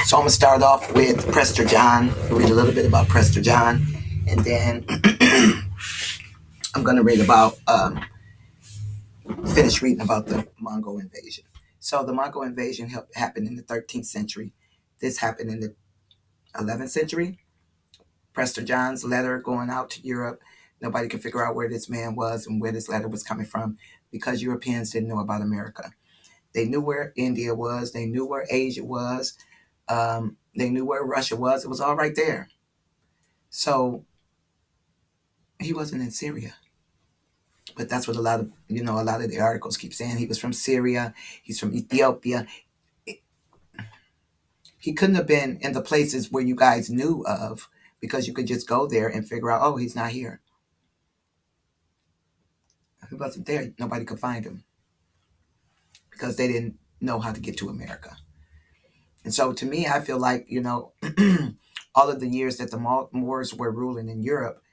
So I'm gonna start off with Prester John, read a little bit about Prester John, and then I'm gonna read about finish reading about the Mongol invasion. So the Mongol invasion happened in the 13th century. This happened in the 11th century. Prester John's letter going out to Europe. Nobody could figure out where this man was and where this letter was coming from because Europeans didn't know about America. They knew where India was. They knew where Asia was. They knew where Russia was. It was all right there. So he wasn't in Syria, but that's what a lot of the articles keep saying. He was from Syria. He's from Ethiopia. He couldn't have been in the places where you guys knew of because you could just go there and figure out, oh, he's not here. He wasn't there. Nobody could find him because they didn't know how to get to America. And so to me, I feel like, all of the years that the Moors were ruling in Europe,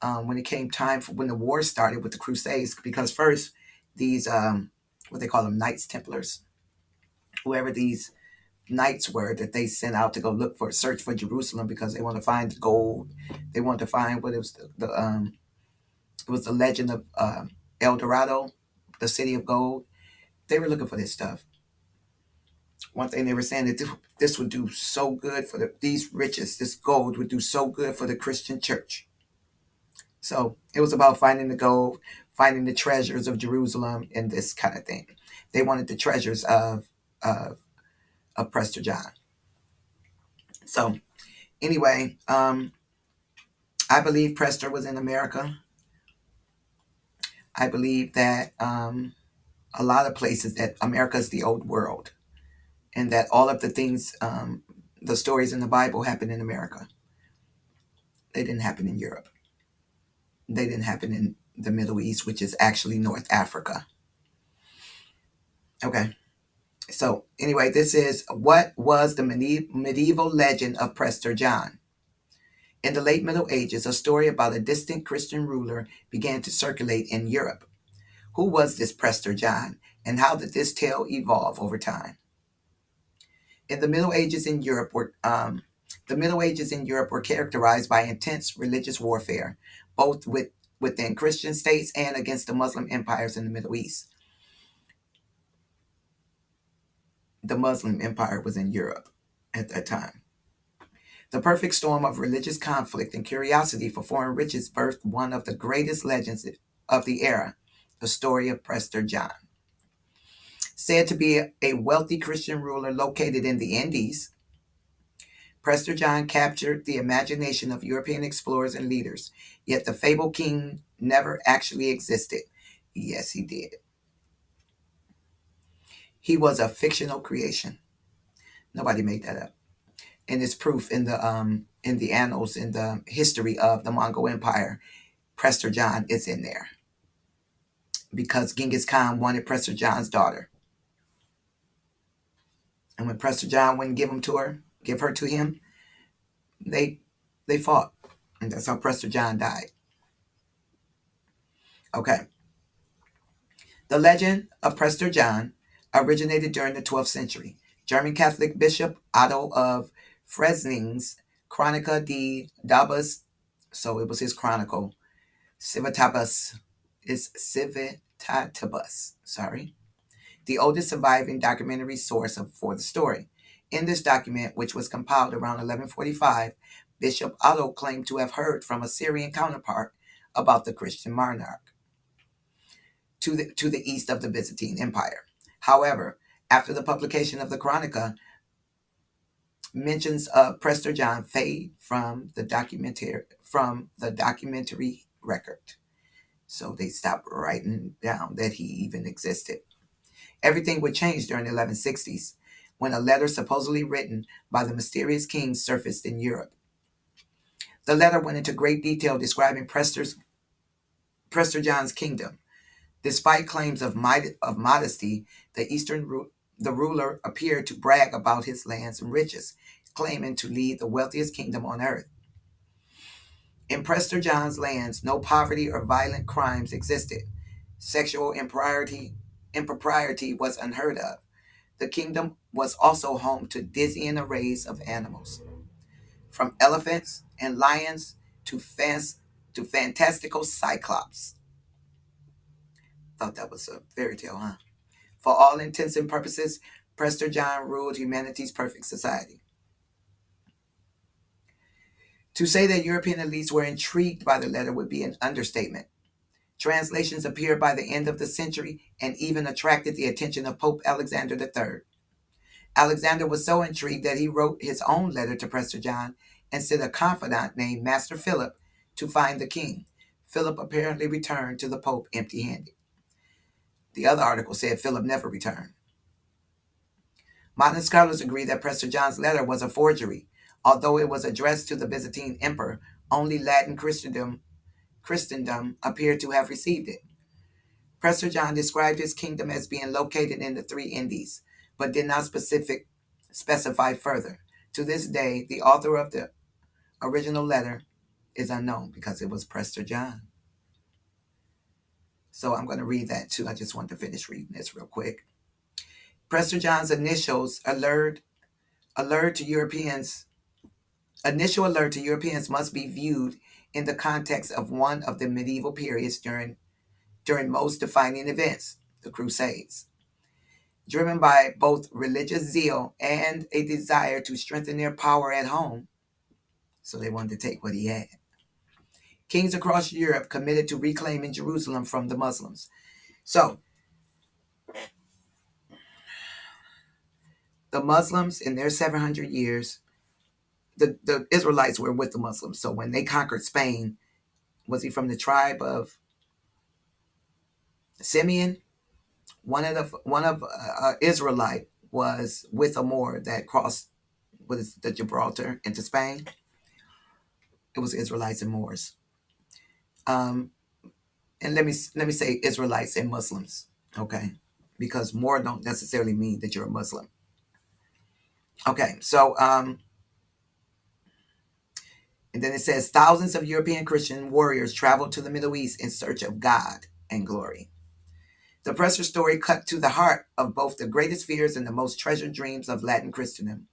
when it came time for when the war started with the Crusades, because first these, what they call them, Knights Templars, whoever these knights were that they sent out to go search for Jerusalem because they want to find the gold. They want to find what it was it was the legend of El Dorado, the city of gold. They were looking for this stuff. One thing they were saying that this would do so good for these riches, this gold would do so good for the Christian church. So it was about finding the gold, finding the treasures of Jerusalem, and this kind of thing. They wanted the treasures of Prester John. So anyway, I believe Prester was in America. I believe that a lot of places that America is the old world, and that all of the things, the stories in the Bible happened in America. They didn't happen in Europe. They didn't happen in the Middle East, which is actually North Africa. Okay. So anyway, this is what was the medieval legend of Prester John. In the late Middle Ages, a story about a distant Christian ruler began to circulate in Europe. Who was this Prester John, and how did this tale evolve over time? In the Middle Ages in Europe were characterized by intense religious warfare, both within Christian states and against the Muslim empires in the Middle East. The Muslim Empire was in Europe at that time. The perfect storm of religious conflict and curiosity for foreign riches birthed one of the greatest legends of the era, the story of Prester John. Said to be a wealthy Christian ruler located in the Indies, Prester John captured the imagination of European explorers and leaders, yet the fabled king never actually existed. Yes, he did. He was a fictional creation. Nobody made that up. And it's proof in the annals, in the history of the Mongol Empire. Prester John is in there because Genghis Khan wanted Prester John's daughter. And when Prester John wouldn't give her to him, they fought. And that's how Prester John died. Okay. The legend of Prester John originated during the 12th century. German Catholic Bishop Otto of Freising's Chronica de Dabas, so it was his chronicle, Civitabus, sorry, the oldest surviving documentary source for the story. In this document, which was compiled around 1145, Bishop Otto claimed to have heard from a Syrian counterpart about the Christian monarch to the east of the Byzantine Empire. However, after the publication of the Chronica, mentions of Prester John fade from the documentary record. So they stopped writing down that he even existed. Everything would change during the 1160s when a letter supposedly written by the mysterious king surfaced in Europe. The letter went into great detail describing Prester John's kingdom. Despite claims of modesty, the ruler appeared to brag about his lands and riches, claiming to lead the wealthiest kingdom on earth. In Prester John's lands, no poverty or violent crimes existed. Sexual impropriety was unheard of. The kingdom was also home to dizzying arrays of animals, from elephants and lions to fantastical cyclops. Thought that was a fairy tale, huh? For all intents and purposes, Prester John ruled humanity's perfect society. To say that European elites were intrigued by the letter would be an understatement. Translations appeared by the end of the century and even attracted the attention of Pope Alexander III. Alexander was so intrigued that he wrote his own letter to Prester John and sent a confidant named Master Philip to find the king. Philip apparently returned to the Pope empty handed. The other article said Philip never returned. Modern scholars agree that Prester John's letter was a forgery. Although it was addressed to the Byzantine emperor, only Latin Christendom appeared to have received it. Prester John described his kingdom as being located in the three Indies, but did not specify further. To this day, the author of the original letter is unknown because it was Prester John. So I'm going to read that too. I just want to finish reading this real quick. Prester John's alert to Europeans initial alert to Europeans must be viewed in the context of one of the medieval periods during most defining events, the Crusades. Driven by both religious zeal and a desire to strengthen their power at home, so they wanted to take what he had. Kings across Europe committed to reclaiming Jerusalem from the Muslims. So, the Muslims, in their 700 years, the Israelites were with the Muslims. So, when they conquered Spain, was he from the tribe of Simeon? One of Israelite was with a Moor that crossed the Gibraltar into Spain. It was Israelites and Moors. Um, and let me say Israelites and Muslims, okay? Because Moor don't necessarily mean that you're a Muslim. Okay, so and then it says thousands of European Christian warriors traveled to the Middle East in search of God and glory. The Prester story cut to the heart of both the greatest fears and the most treasured dreams of Latin Christendom.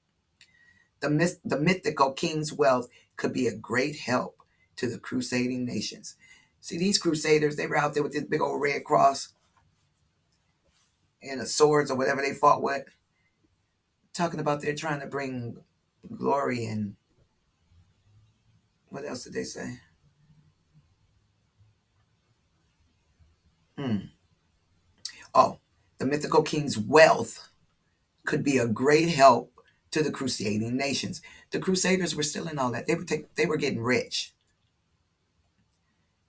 The mythical king's wealth could be a great help to the crusading nations. See, these crusaders, they were out there with this big old red cross and the swords or whatever they fought with, talking about they're trying to bring glory and what else did they say? Oh, the mythical king's wealth could be a great help to the crusading nations. The crusaders were still in all that. They were getting rich.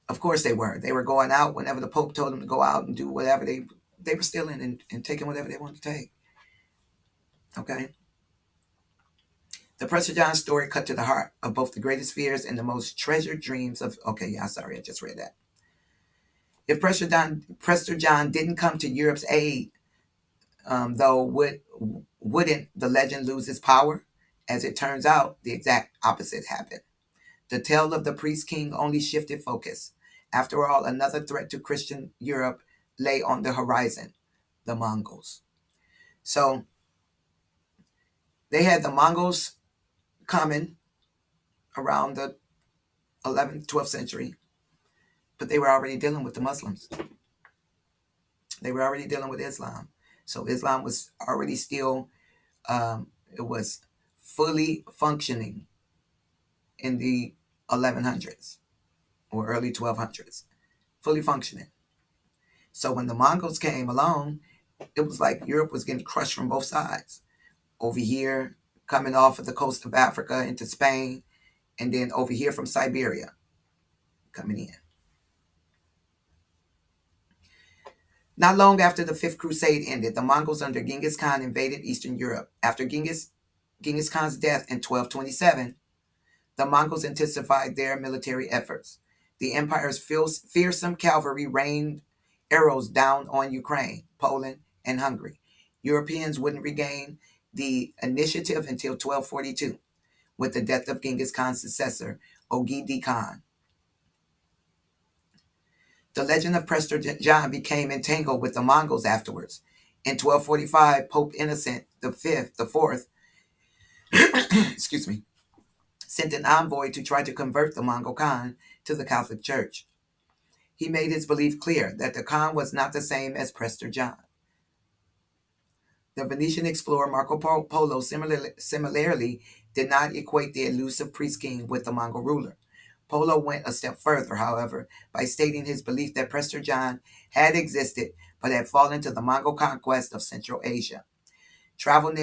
Of course they were. They were going out whenever the Pope told them to go out and do whatever they were stealing and taking whatever they wanted to take. Okay. The Prester John story cut to the heart of both the greatest fears and the most treasured dreams of. Okay, yeah, sorry, I just read that. If Prester John didn't come to Europe's aid, though, wouldn't the legend lose its power? As it turns out, the exact opposite happened. The tale of the priest king only shifted focus. After all, another threat to Christian Europe lay on the horizon: the Mongols. So they had the Mongols coming around the 11th, 12th century, but they were already dealing with the Muslims. They were already dealing with Islam. So Islam was already still, it was fully functioning in the 1100s or early 1200s, fully functioning. So when the Mongols came along, it was like Europe was getting crushed from both sides. Over here, coming off of the coast of Africa into Spain, and then over here from Siberia coming in. Not long after the Fifth Crusade ended, the Mongols under Ghengis Khan invaded Eastern Europe. After Ghengis Khan's death in 1227, the Mongols intensified their military efforts. The empire's fearsome cavalry rained arrows down on Ukraine, Poland, and Hungary. Europeans wouldn't regain the initiative until 1242, with the death of Genghis Khan's successor, Ogidi Khan. The legend of Prester John became entangled with the Mongols afterwards. In 1245, Pope Innocent the Fourth, excuse me, sent an envoy to try to convert the Mongol Khan to the Catholic Church. He made his belief clear that the Khan was not the same as Prester John. The Venetian explorer Marco Polo similarly did not equate the elusive priest king with the Mongol ruler. Polo went a step further, however, by stating his belief that Prester John had existed but had fallen to the Mongol conquest of Central Asia. Travel,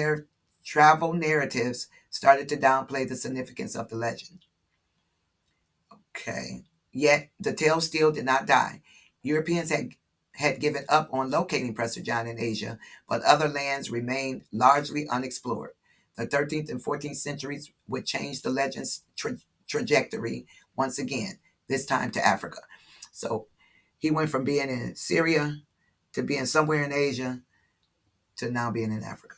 travel narratives started to downplay the significance of the legend. Okay. Yet the tale still did not die. Europeans had given up on locating Prester John in Asia, but other lands remained largely unexplored. The 13th and 14th centuries would change the legend's trajectory once again, this time to Africa. So he went from being in Syria to being somewhere in Asia to now being in Africa.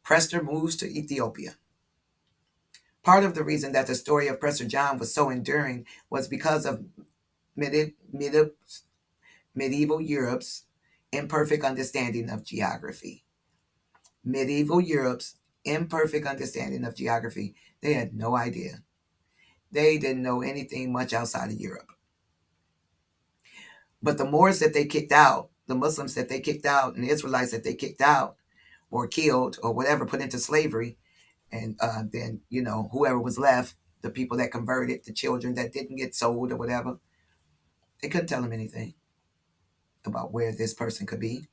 Prester moves to Ethiopia. Part of the reason that the story of Prester John was so enduring was because of medi- medi- medieval Europe's imperfect understanding of geography. Medieval Europe's imperfect understanding of geography. They had no idea. They didn't know anything much outside of Europe. But the Moors that they kicked out, the Muslims that they kicked out, and the Israelites that they kicked out or killed or whatever, put into slavery, and then, whoever was left, the people that converted, the children that didn't get sold or whatever, they couldn't tell them anything about where this person could be.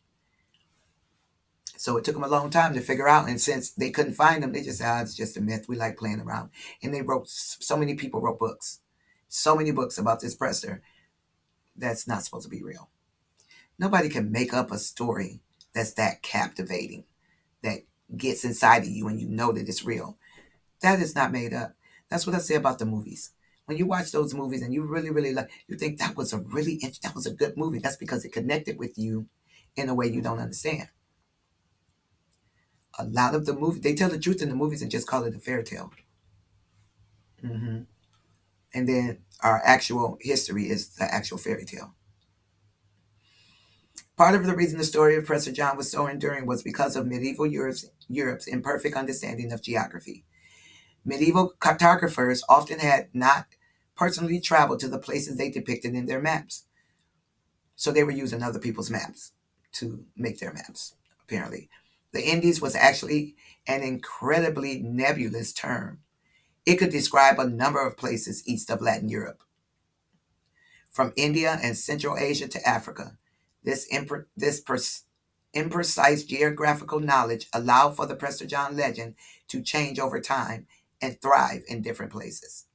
So it took them a long time to figure out. And since they couldn't find them, they just said, it's just a myth. We like playing around. And they wrote, so many people wrote books, so many books about this Prester that's not supposed to be real. Nobody can make up a story that's that captivating, that gets inside of you and you know that it's real. That is not made up. That's what I say about the movies. When you watch those movies and you really, really like, you think that was that was a good movie. That's because it connected with you in a way you don't understand. A lot of the movies, they tell the truth in the movies and just call it a fairy tale. hmm And then our actual history is the actual fairy tale. Part of the reason the story of Prester John was so enduring was because of medieval Europe's imperfect understanding of geography. Medieval cartographers often had not personally traveled to the places they depicted in their maps. So they were using other people's maps to make their maps, apparently. The Indies was actually an incredibly nebulous term. It could describe a number of places east of Latin Europe, from India and Central Asia to Africa. This imprecise geographical knowledge allowed for the Prester John legend to change over time and thrive in different places.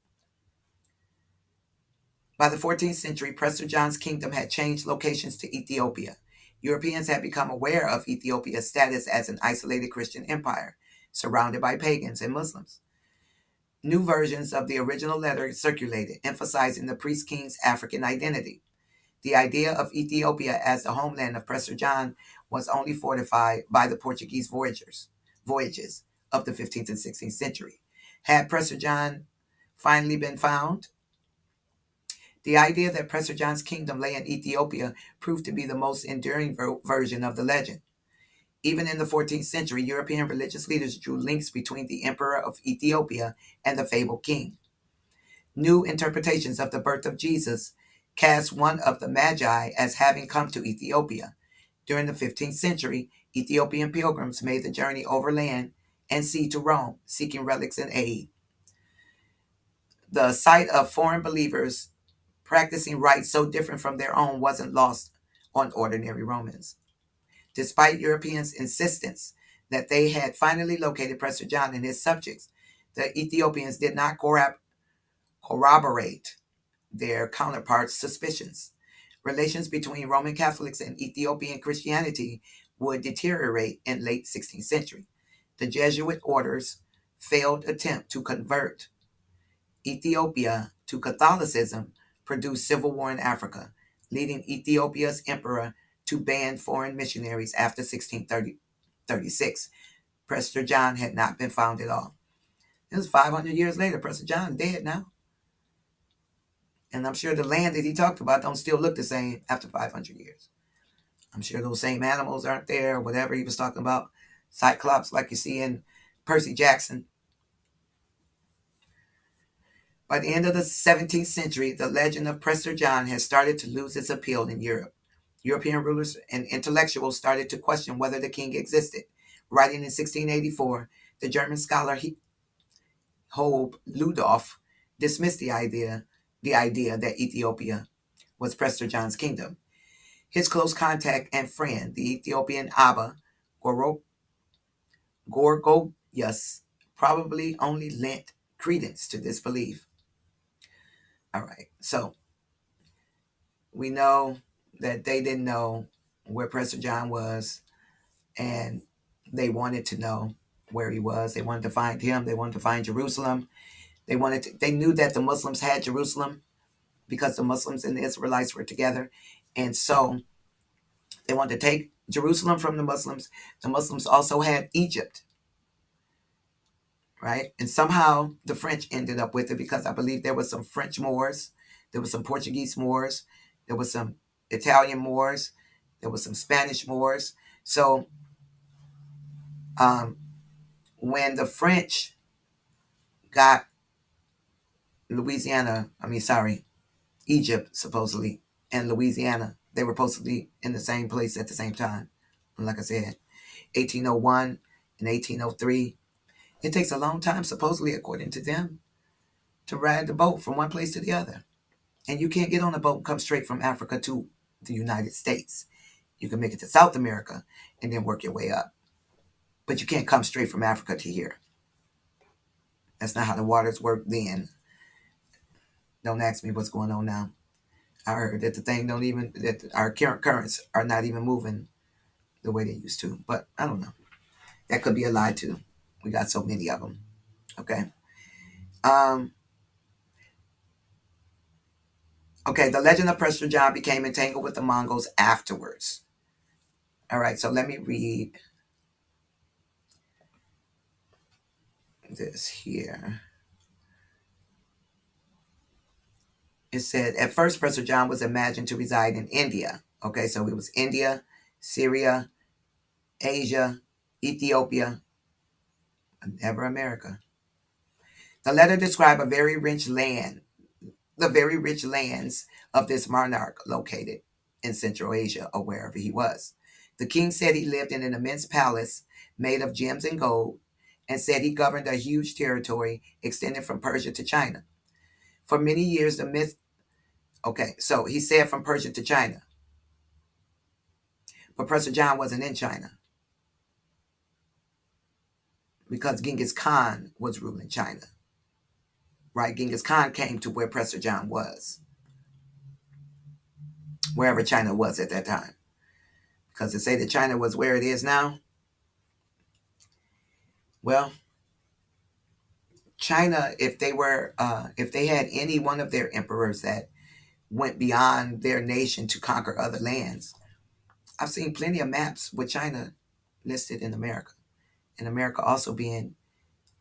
By the 14th century, Prester John's kingdom had changed locations to Ethiopia. Europeans had become aware of Ethiopia's status as an isolated Christian empire, surrounded by pagans and Muslims. New versions of the original letter circulated, emphasizing the priest king's African identity. The idea of Ethiopia as the homeland of Prester John was only fortified by the Portuguese voyages of the 15th and 16th century. Had Prester John finally been found? The idea that Prester John's kingdom lay in Ethiopia proved to be the most enduring version of the legend. Even in the 14th century, European religious leaders drew links between the emperor of Ethiopia and the fabled king. New interpretations of the birth of Jesus cast one of the Magi as having come to Ethiopia. During the 15th century, Ethiopian pilgrims made the journey overland and sea to Rome, seeking relics and aid. The sight of foreign believers practicing rites so different from their own wasn't lost on ordinary Romans. Despite Europeans' insistence that they had finally located Prester John and his subjects, the Ethiopians did not corroborate their counterparts' suspicions. Relations between Roman Catholics and Ethiopian Christianity would deteriorate in late 16th century. The Jesuit order's failed attempt to convert Ethiopia to Catholicism produced civil war in Africa, leading Ethiopia's emperor to ban foreign missionaries after 1636. Prester John had not been found at all. It was 500 years later. Prester John dead now. And I'm sure the land that he talked about don't still look the same after 500 years. I'm sure those same animals aren't there, or whatever he was talking about. Cyclops, like you see in Percy Jackson. By the end of the 17th century, the legend of Prester John had started to lose its appeal in Europe. European rulers and intellectuals started to question whether the king existed. Writing in 1684, the German scholar Hob Ludolf dismissed the idea that Ethiopia was Prester John's kingdom. His close contact and friend, the Ethiopian Abba Gorgoyas, probably only lent credence to this belief. All right, so we know that they didn't know where Prester John was, and they wanted to know where he was. They wanted to find him. They wanted to find Jerusalem. They knew that the Muslims had Jerusalem because the Muslims and the Israelites were together. And so they wanted to take Jerusalem from the Muslims. The Muslims also had Egypt, right? And somehow the French ended up with it because I believe there was some French Moors, there was some Portuguese Moors, there was some Italian Moors, there was some Spanish Moors. So um, when the French got Egypt supposedly, and Louisiana, they were supposedly in the same place at the same time. Like I said, 1801 and 1803. It takes a long time, supposedly, according to them, to ride the boat from one place to the other. And you can't get on a boat and come straight from Africa to the United States. You can make it to South America and then work your way up. But you can't come straight from Africa to here. That's not how the waters work then. Don't ask me what's going on now. I heard that that our current currents are not even moving the way they used to. But I don't know. That could be a lie too. We got so many of them. Okay. Um, okay. The legend of Prester John became entangled with the Mongols afterwards. All right. So let me read this here. It said at first Prester John was imagined to reside in India. Okay. So it was India, Syria, Asia, Ethiopia, and never America. The letter described the very rich lands of this monarch located in Central Asia or wherever he was. The king said he lived in an immense palace made of gems and gold, and said he governed a huge territory extending from Persia to China. For many years, the myth. Okay, so he said from Persia to China, but Prester John wasn't in China because Genghis Khan was ruling China, right? Genghis Khan came to where Prester John was, wherever China was at that time. Because to say that China was where it is now, well, China, if they had any one of their emperors that went beyond their nation to conquer other lands, I've seen plenty of maps with China listed in America, and America also being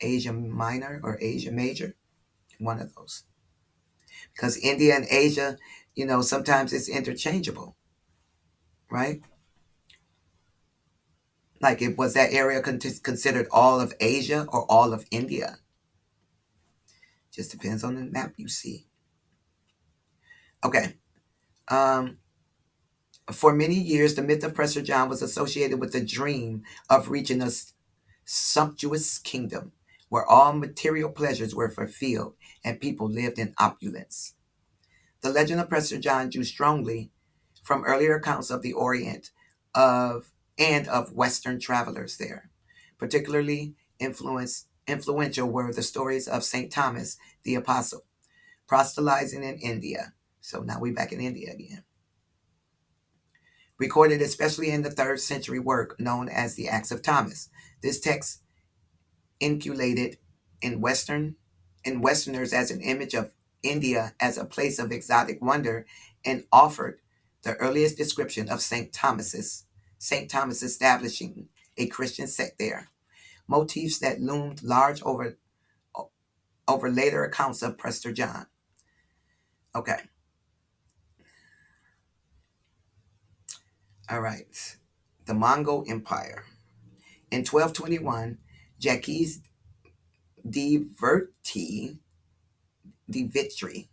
Asia Minor or Asia Major, one of those. Because India and Asia, sometimes it's interchangeable, right? Like, it was that area considered all of Asia or all of India? Just depends on the map you see. Okay. Um, for many years, the myth of Prester John was associated with the dream of reaching a sumptuous kingdom where all material pleasures were fulfilled and people lived in opulence. The legend of Prester John drew strongly from earlier accounts of the Orient of Western travelers there. Particularly influential were the stories of St. Thomas the Apostle, proselytizing in India. So now we're back in India again. Recorded especially in the 3rd century work known as the Acts of Thomas. This text inculcated in Westerners as an image of India as a place of exotic wonder, and offered the earliest description of St. Thomas establishing a Christian sect there. Motifs that loomed large over later accounts of Prester John. Okay. All right. The Mongol Empire. In 1221, Ghengis de Vitry,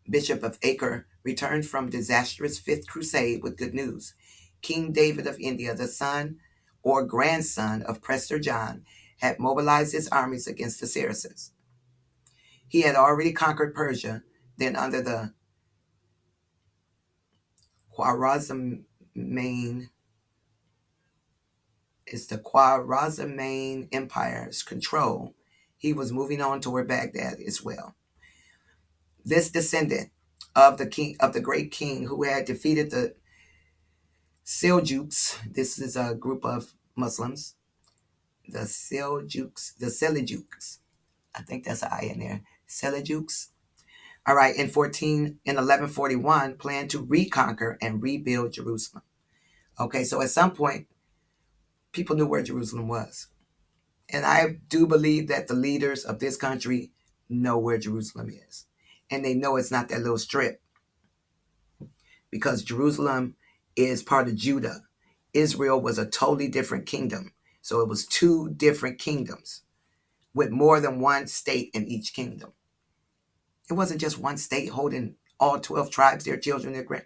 Bishop of Acre, returned from disastrous Fifth Crusade with good news. King David of India, the son or grandson of Prester John, had mobilized his armies against the Saracens. He had already conquered Persia, then under the Khwarezmian Empire's control. He was moving on toward Baghdad as well. This descendant of the great king who had defeated the Seljuks, this is a group of Muslims, the Seljuks, I think that's an I in there, Seljuks. All right, in 1141, planned to reconquer and rebuild Jerusalem. Okay, so at some point, people knew where Jerusalem was. And I do believe that the leaders of this country know where Jerusalem is. And they know it's not that little strip because Jerusalem is part of Judah. Israel was a totally different kingdom. So it was two different kingdoms with more than one state in each kingdom. It wasn't just one state holding all 12 tribes, their children, their grand.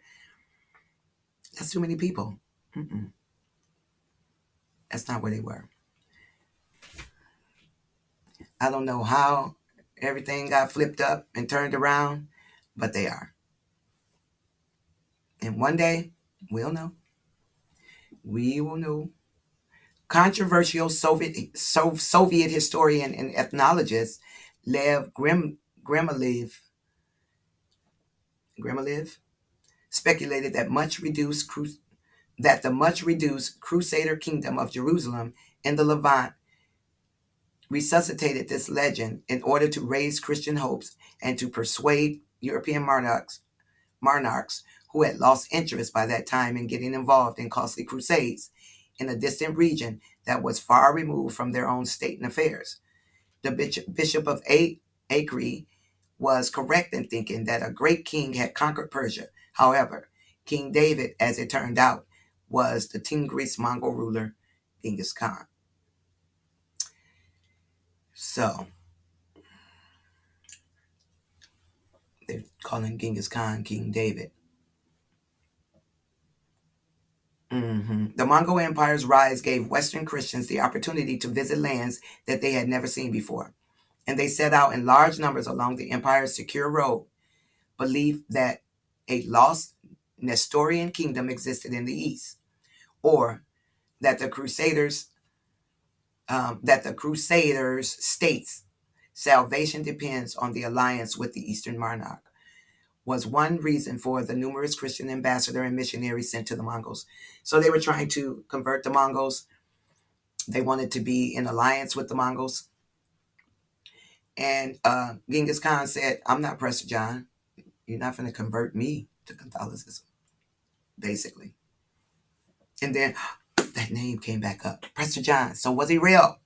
That's too many people. Mm-mm. That's not where they were. I don't know how everything got flipped up and turned around, but they are. And one day, we'll know. We will know. Controversial Soviet historian and ethnologist Lev Gremalev speculated that the much reduced Crusader kingdom of Jerusalem in the Levant resuscitated this legend in order to raise Christian hopes and to persuade European monarchs who had lost interest by that time in getting involved in costly crusades in a distant region that was far removed from their own state and affairs. The Bishop of Acre was correct in thinking that a great king had conquered Persia. However, King David, as it turned out, was the Tigris Mongol ruler, Genghis Khan. So, they're calling Genghis Khan King David. The Mongol Empire's rise gave Western Christians the opportunity to visit lands that they had never seen before, and they set out in large numbers along the empire's secure road, believed that a lost Nestorian kingdom existed in the east, or that the Crusaders states salvation depends on the alliance with the Eastern monarch, was one reason for the numerous Christian ambassador and missionaries sent to the Mongols. So they were trying to convert the Mongols. They wanted to be in alliance with the Mongols. And Genghis Khan said, I'm not Prester John. You're not going to convert me to Catholicism, basically. And then that name came back up. Prester John. So was he real?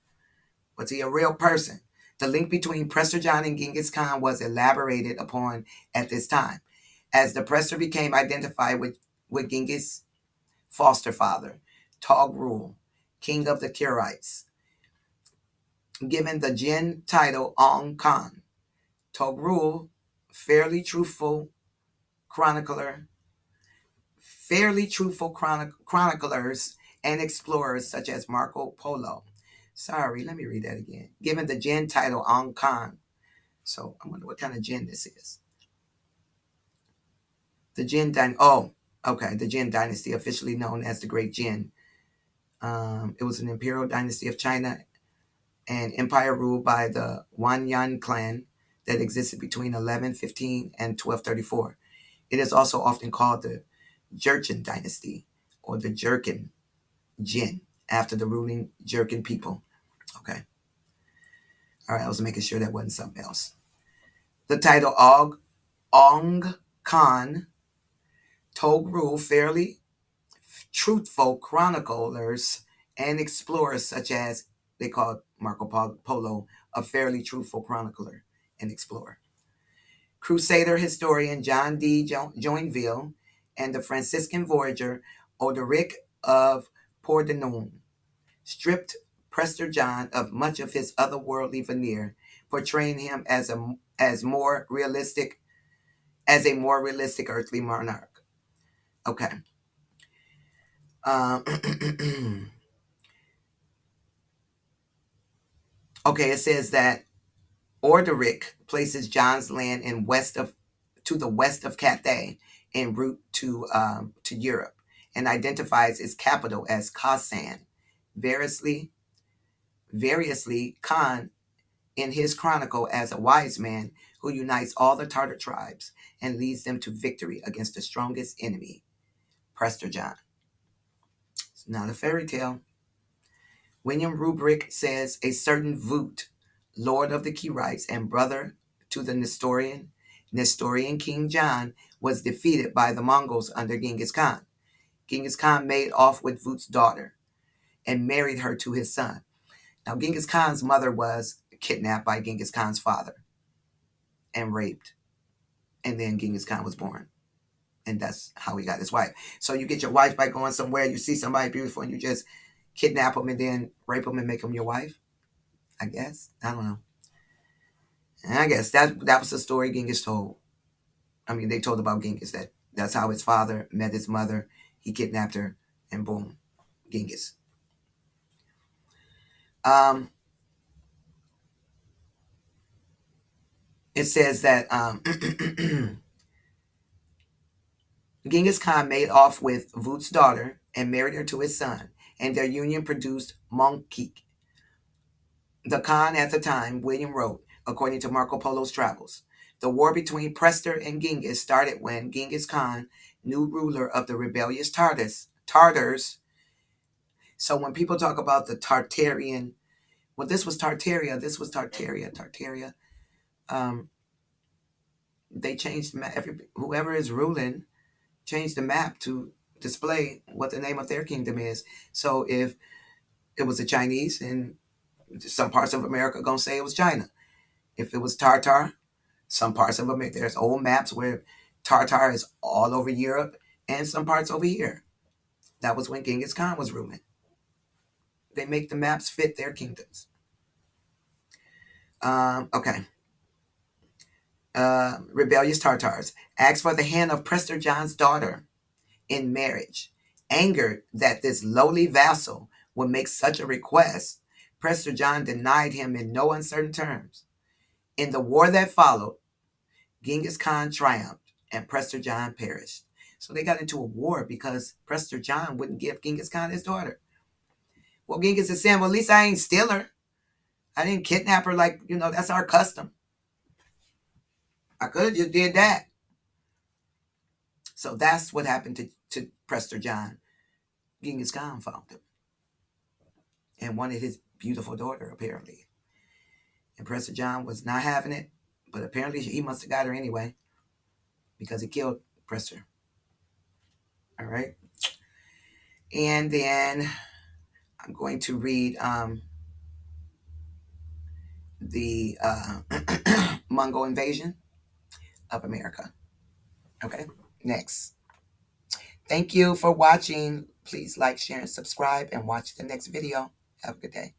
Was he a real person? The link between Prester John and Genghis Khan was elaborated upon at this time, as the Prester became identified with Genghis' foster father, Togrul, king of the Kirites, given the Jin title Ong Khan. Togrul, fairly truthful chronicler, chroniclers and explorers such as Marco Polo. Sorry, let me read that again. Given the Jin title Ong Khan. So I wonder what kind of Jin this is. The Jin dynasty. Oh, okay. The Jin dynasty, officially known as the Great Jin. It was an imperial dynasty of China and empire ruled by the Wanyan clan that existed between 1115 and 1234. It is also often called the Jurchen dynasty or the Jurchen Jin, after the ruling Jurchen people. Okay. All right, I was making sure that wasn't something else. The title Ong Khan Togrul, fairly truthful chroniclers and explorers such as they called Marco Polo a fairly truthful chronicler and explorer. Crusader historian John D. Joinville and the Franciscan voyager Odoric of Pordenone stripped Prester John of much of his otherworldly veneer, portraying him as a more realistic earthly monarch. Okay. Um, okay, it says that Orderic places John's land to the west of Cathay en route to Europe, and identifies its capital as Khasan. Variously, variously, Khan in his chronicle as a wise man who unites all the Tartar tribes and leads them to victory against the strongest enemy, Prester John. It's not a fairy tale. William Rubric says a certain Voot, lord of the Kirites and brother to the Nestorian King John, was defeated by the Mongols under Genghis Khan. Genghis Khan made off with Voot's daughter and married her to his son. Now, Genghis Khan's mother was kidnapped by Genghis Khan's father and raped, and then Genghis Khan was born. And that's how he got his wife. So you get your wife by going somewhere, you see somebody beautiful, and you just kidnap them and then rape them and make them your wife? I guess. I don't know. And I guess that was the story Genghis told. I mean, they told about Genghis that's how his father met his mother. He kidnapped her, and boom, Genghis. Um, it says that Genghis Khan made off with Voot's daughter and married her to his son, and their union produced Monkik. The Khan at the time, William wrote, according to Marco Polo's travels, the war between Prester and Ghengis started when Genghis Khan, new ruler of the rebellious Tartars. So when people talk about the Tartarian, well, this was Tartaria, Tartaria. Um, they changed whoever is ruling changed the map to display what the name of their kingdom is. So if it was the Chinese, and some parts of America gonna say it was China. If it was Tartar, some parts of America, there's old maps where Tartar is all over Europe and some parts over here. That was when Genghis Khan was ruling. They make the maps fit their kingdoms. Okay. Rebellious Tartars asked for the hand of Prester John's daughter in marriage. Angered that this lowly vassal would make such a request, Prester John denied him in no uncertain terms. In the war that followed, Genghis Khan triumphed and Prester John perished. So they got into a war because Prester John wouldn't give Genghis Khan his daughter. Well, Genghis is saying, well, at least I ain't steal her. I didn't kidnap her like, that's our custom. I could have just did that. So that's what happened to Prester John. Genghis Khan found him and wanted his beautiful daughter, apparently. And Prester John was not having it, but apparently he must have got her anyway because he killed Prester. All right. And then I'm going to read the Mongol invasion of America. Okay. Next. Thank you for watching. Please like, share, and subscribe, and watch the next video. Have a good day.